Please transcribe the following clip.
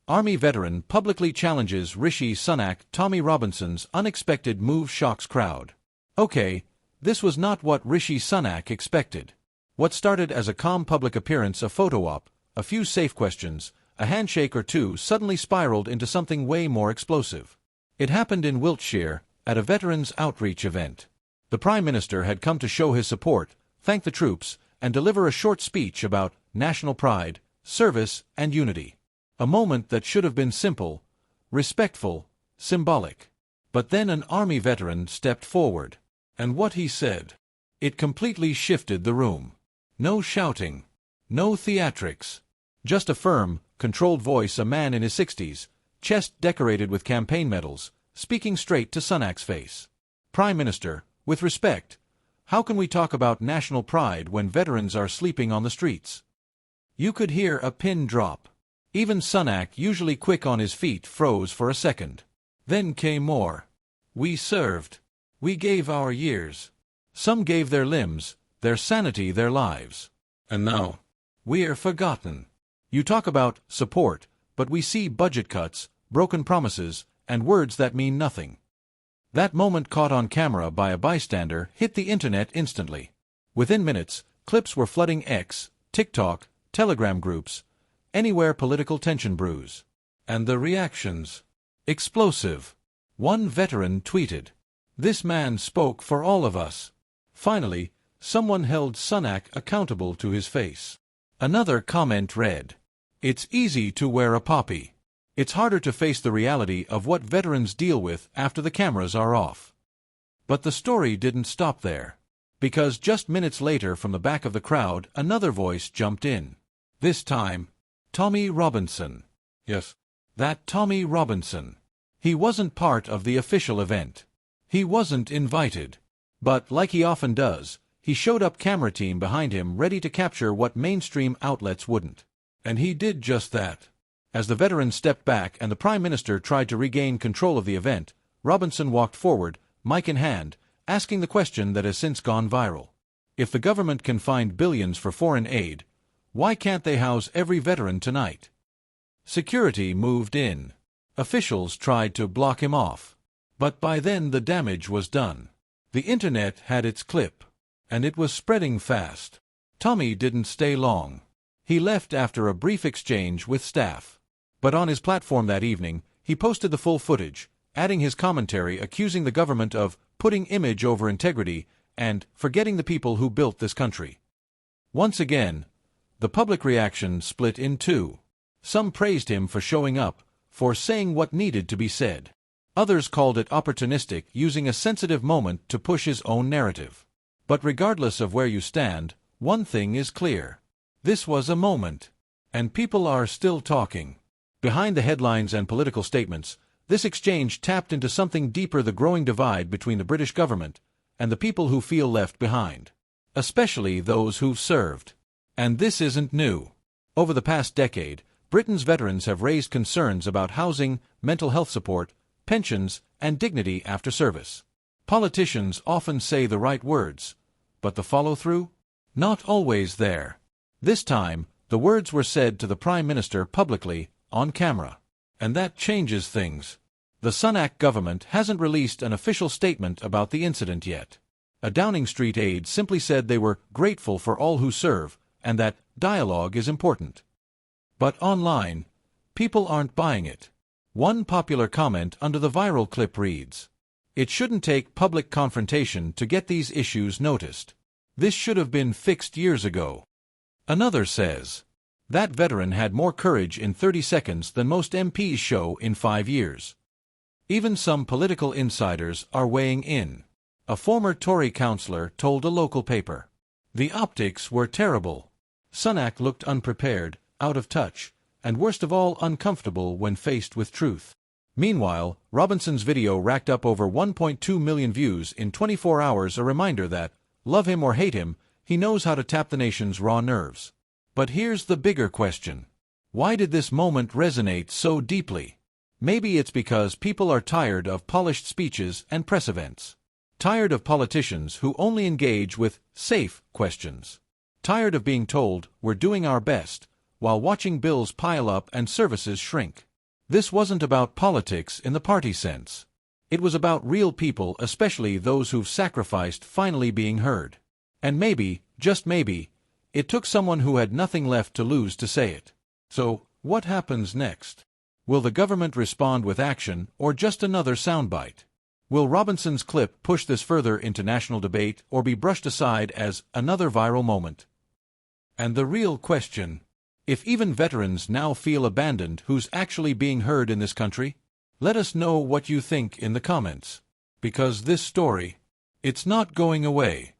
Army veteran publicly challenges Rishi Sunak. Tommy Robinson's unexpected move shocks crowd. Okay, this was not what Rishi Sunak expected. What started as a calm public appearance, a photo op, a few safe questions, a handshake or two suddenly spiraled into something way more explosive. It happened in Wiltshire, at a veterans outreach event. The Prime Minister had come to show his support, thank the troops, and deliver a short speech about national pride, service, and unity. A moment that should have been simple, respectful, symbolic. But then an Army veteran stepped forward. And what he said, it completely shifted the room. No shouting, no theatrics. Just a firm, controlled voice, a man in his 60s, chest decorated with campaign medals, speaking straight to Sunak's face. Prime Minister, with respect, how can we talk about national pride when veterans are sleeping on the streets? You could hear a pin drop. Even Sunak, usually quick on his feet, froze for a second. Then came more. We served. We gave our years. Some gave their limbs, their sanity, their lives. And now, we're forgotten. You talk about support, but we see budget cuts, broken promises, and words that mean nothing. That moment, caught on camera by a bystander, hit the internet instantly. Within minutes, clips were flooding X, TikTok, Telegram groups, anywhere political tension brews. And the reactions? Explosive. One veteran tweeted, "This man spoke for all of us." Finally, someone held Sunak accountable to his face. Another comment read, "It's easy to wear a poppy. It's harder to face the reality of what veterans deal with after the cameras are off." But the story didn't stop there. Because just minutes later, from the back of the crowd, another voice jumped in. This time, Tommy Robinson. Yes, that Tommy Robinson. He wasn't part of the official event. He wasn't invited. But, like he often does, he showed up, camera team behind him, ready to capture what mainstream outlets wouldn't. And he did just that. As the veteran stepped back and the Prime Minister tried to regain control of the event, Robinson walked forward, mic in hand, asking the question that has since gone viral. If the government can find billions for foreign aid, why can't they house every veteran tonight? Security moved in. Officials tried to block him off. But by then the damage was done. The internet had its clip. And it was spreading fast. Tommy didn't stay long. He left after a brief exchange with staff. But on his platform that evening, he posted the full footage, adding his commentary, accusing the government of putting image over integrity and forgetting the people who built this country. Once again, the public reaction split in two. Some praised him for showing up, for saying what needed to be said. Others called it opportunistic, using a sensitive moment to push his own narrative. But regardless of where you stand, one thing is clear. This was a moment. And people are still talking. Behind the headlines and political statements, this exchange tapped into something deeper: the growing divide between the British government and the people who feel left behind. Especially those who've served. And this isn't new. Over the past decade, Britain's veterans have raised concerns about housing, mental health support, pensions, and dignity after service. Politicians often say the right words, but the follow-through? Not always there. This time, the words were said to the Prime Minister publicly, on camera. And that changes things. The Sunak government hasn't released an official statement about the incident yet. A Downing Street aide simply said they were grateful for all who serve, and that dialogue is important. But online, people aren't buying it. One popular comment under the viral clip reads, "It shouldn't take public confrontation to get these issues noticed. This should have been fixed years ago." Another says, "That veteran had more courage in 30 seconds than most MPs show in 5 years." Even some political insiders are weighing in. A former Tory councillor told a local paper, "The optics were terrible. Sunak looked unprepared, out of touch, and worst of all, uncomfortable when faced with truth." Meanwhile, Robinson's video racked up over 1.2 million views in 24 hours, a reminder that, love him or hate him, he knows how to tap the nation's raw nerves. But here's the bigger question. Why did this moment resonate so deeply? Maybe it's because people are tired of polished speeches and press events. Tired of politicians who only engage with safe questions. Tired of being told, "We're doing our best," while watching bills pile up and services shrink. This wasn't about politics in the party sense. It was about real people, especially those who've sacrificed, finally being heard. And maybe, just maybe, it took someone who had nothing left to lose to say it. So, what happens next? Will the government respond with action, or just another soundbite? Will Robinson's clip push this further into national debate, or be brushed aside as another viral moment? And the real question: if even veterans now feel abandoned, who's actually being heard in this country? Let us know what you think in the comments. Because this story, it's not going away.